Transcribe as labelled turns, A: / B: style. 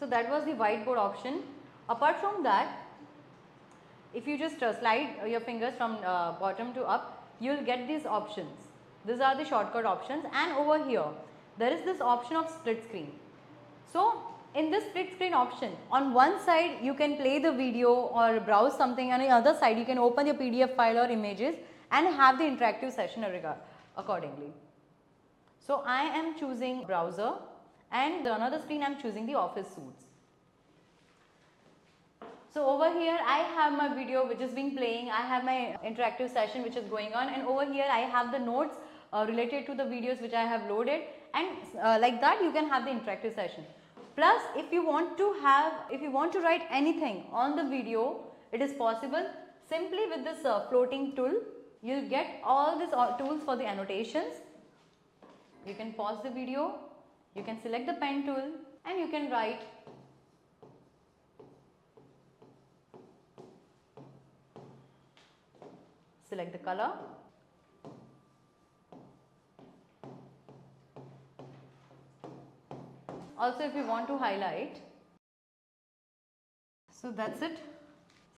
A: So that was the whiteboard option. Apart from that, if you just slide your fingers from bottom to up, you will get these options. These are the shortcut options, and over here there is this option of split screen. So in this split screen option, on one side you can play the video or browse something, and on the other side you can open your PDF file or images and have the interactive session accordingly. So I am choosing browser, and the another screen I am choosing the office suites. So over here I have my video which is being playing, I have my interactive session which is going on, and over here I have the notes related to the videos which I have loaded, and like that you can have the interactive session. Plus if you want to write anything on the video, it is possible. Simply with this floating tool, you will get all these tools for the annotations. You can pause the video, you can select the pen tool, and you can write. Select the color. Also if you want to highlight. So that's it.